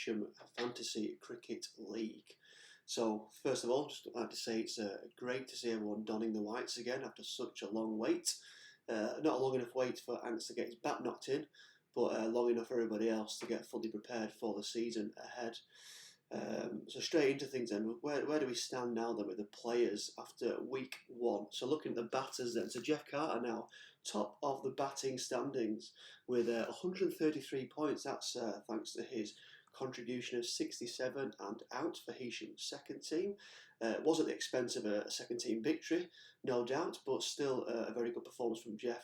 Heysham Fantasy Cricket League. So first of all, just like to say it's great to see everyone donning the whites again after such a long wait. Not a long enough wait for Ants to get his bat knocked in, but long enough for everybody else to get fully prepared for the season ahead. So straight into things then, where do we stand now then with the players after week one? So looking at the batters then, so Jeff Carter now top of the batting standings with 133 points. That's thanks to his contribution of 67 and out for Heysham's second team. It was at the expense of a second team victory, no doubt, but still a very good performance from Jeff,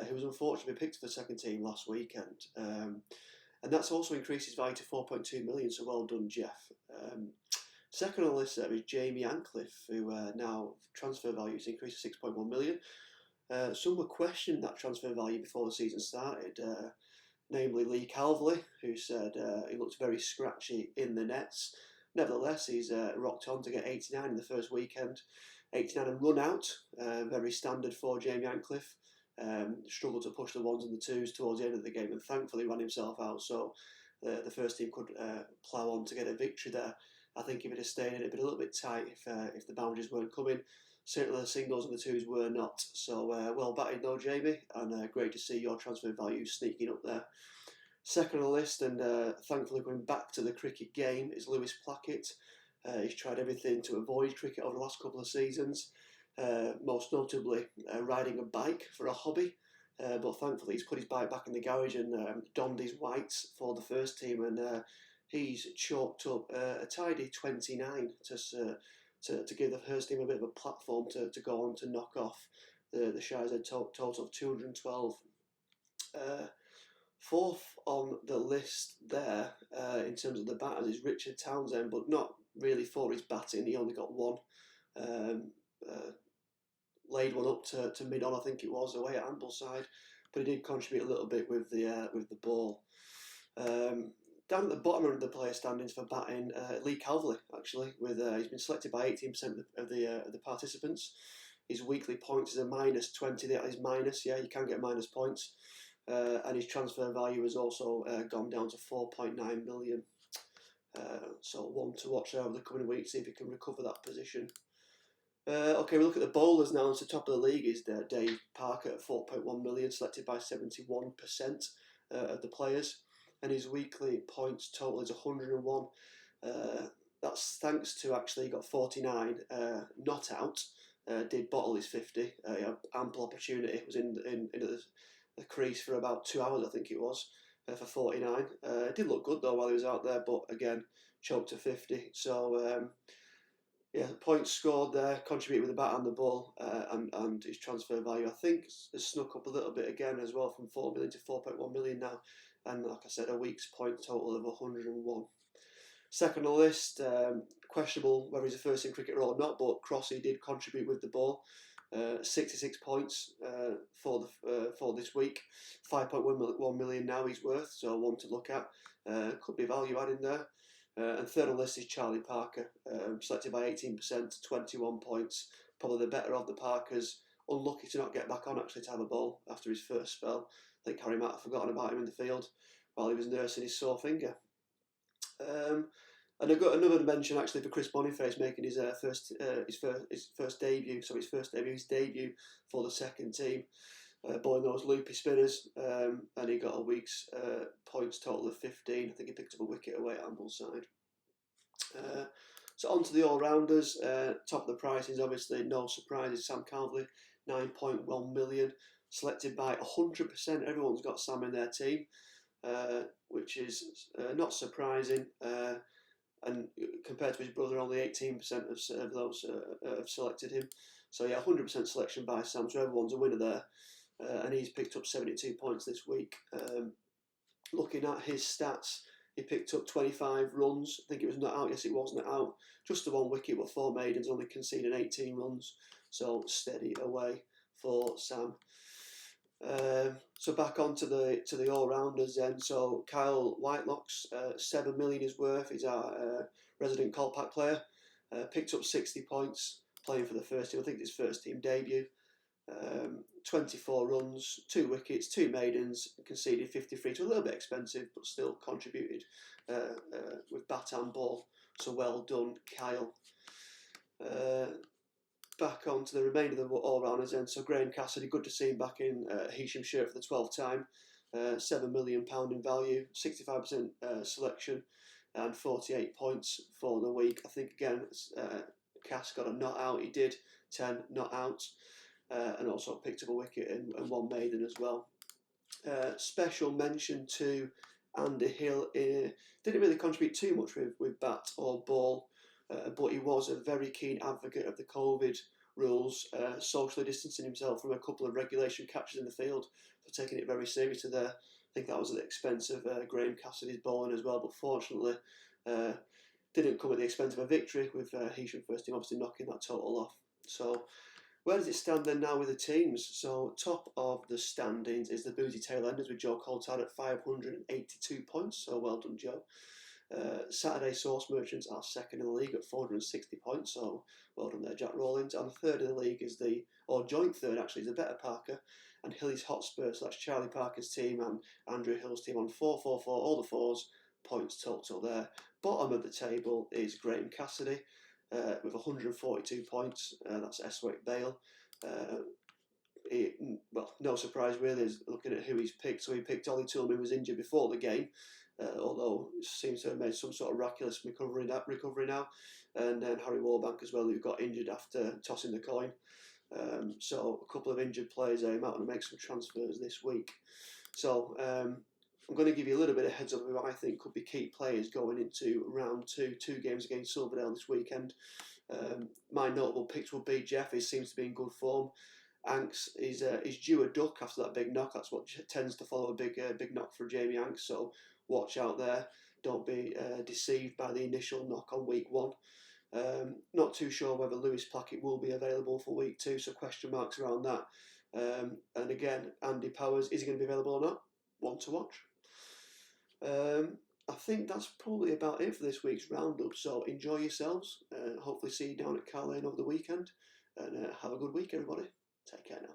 who was unfortunately picked for the second team last weekend. And that's also increased his value to 4.2 million, so well done, Jeff. Second on the list there is Jamie Ancliffe, who now transfer value has increased to 6.1 million. Some were questioning that transfer value before the season started, namely Lee Calverley, who said he looked very scratchy in the nets. Nevertheless, he's rocked on to get 89 in the first weekend. 89 and run out, very standard for Jamie Ancliffe. Struggled to push the ones and the twos towards the end of the game, and thankfully ran himself out, so the first team could plough on to get a victory there. I think if it had stayed in, it'd been a little bit tight if the boundaries weren't coming. Certainly the singles and the twos were not. So well batted though, Jamie, and great to see your transfer value sneaking up there. Second on the list, and thankfully going back to the cricket game, is Lewis Plackett. He's tried everything to avoid cricket over the last couple of seasons. Most notably riding a bike for a hobby, but thankfully he's put his bike back in the garage and donned his whites for the first team, and he's chalked up a tidy 29 to give the first team a bit of a platform to go on to knock off the Shire's total of 212. Fourth on the list there in terms of the batters is Richard Townsend, but not really for his batting. He only got one. Laid one up to mid-on, I think it was, away at Ambleside, but he did contribute a little bit with the ball. Down at the bottom of the player standings for batting, Lee Calverley, actually, with he's been selected by 18% of the participants. His weekly points is a minus 20. That is minus, yeah, you can get minus points. And his transfer value has also gone down to 4.9 million. So one to watch over the coming weeks, see if he can recover that position. Okay, we look at the bowlers now. So top of the league is Dave Parker at 4.1 million, selected by 71% of the players, and his weekly points total is 101. That's thanks to actually he got 49 not out. Did bottle his 50. He had ample opportunity. Was in the crease for about 2 hours, I think it was, for 49. It did look good though while he was out there, but again choked to 50. So. Yeah, points scored there, contributed with the bat and the ball, and his transfer value, I think, has snuck up a little bit again as well, from 4 million to 4.1 million now, and like I said, a week's point total of 101. Second on the list, questionable whether he's a first in cricket or not, but Crossy did contribute with the ball. 66 points for this week, 5.1 million now he's worth, so one to look at. Could be value adding there. And third on the list is Charlie Parker, selected by 18%, 21 points. Probably the better of the Parkers. Unlucky to not get back on actually to have a ball after his first spell. I think Harry might have forgotten about him in the field while he was nursing his sore finger. And I've got another mention actually for Chris Boniface making his first debut. So his debut for the second team. Bowling those loopy spinners, and he got a week's points total of 15. I think he picked up a wicket away at Ambleside. So on to the all-rounders. Top of the pricing, obviously, no surprises. Sam Calverley, 9.1 million, selected by 100%. Everyone's got Sam in their team, which is not surprising. And compared to his brother, only 18% of those have selected him. So yeah, 100% selection by Sam. So everyone's a winner there. And he's picked up 72 points this week. Looking at his stats, he picked up 25 runs. I think it was not out. Yes, it was not out. Just the one wicket, but 4 maidens, only conceding 18 runs. So steady away for Sam. So back on to the all-rounders then. So Kyle Whitelocks, 7 million is worth. He's our resident Colpack player. Picked up 60 points playing for the first team. I think it's his first team debut. 24 runs, 2 wickets, 2 maidens, conceded 53, so a little bit expensive, but still contributed with bat and ball. So well done, Kyle. Back on to the remainder of the all-rounders then. So Graham Cassidy, good to see him back in Heysham shirt for the 12th time. £7 million in value, 65% selection, and 48 points for the week. I think again, Cass got a not out. He did 10 not out, and also picked up a wicket and 1 maiden as well. Special mention to Andy Hill. Didn't really contribute too much with bat or ball, but he was a very keen advocate of the COVID rules, socially distancing himself from a couple of regulation catches in the field, for taking it very seriously there. I think that was at the expense of Graham Cassidy's bowling as well, but fortunately didn't come at the expense of a victory, with Heysham first team obviously knocking that total off. So where does it stand then now with the teams? So top of the standings is the Boozy Tailenders with Joe Coulthard at 582 points, so well done Joe. Saturday Source Merchants are second in the league at 460 points, so well done there Jack Rawlings. And the third in the league is joint third actually, is the Better Parker and Hilly's Hotspur, so that's Charlie Parker's team and Andrew Hill's team on 444, all the fours, points total there. Bottom of the table is Graham Cassidy with 142 points, that's Eswick Vale. Well, no surprise really, is looking at who he's picked. So he picked Ollie Toolman, who was injured before the game, although he seems to have made some sort of miraculous recovery now. And then Harry Warbank as well, who got injured after tossing the coin. So a couple of injured players there. He might want to make some transfers this week. So I'm going to give you a little bit of heads up of who I think could be key players going into round 2 games against Silverdale this weekend. My notable picks will be Jeff. He seems to be in good form. Anks is due a duck after that big knock. That's what tends to follow a big knock for Jamie Anks. So watch out there. Don't be deceived by the initial knock on week 1. Not too sure whether Lewis Plackett will be available for week 2. So question marks around that. And again, Andy Powers, is he going to be available or not? One to watch. I think that's probably about it for this week's roundup. So enjoy yourselves. Hopefully see you down at Carlane over the weekend. And have a good week, everybody. Take care now.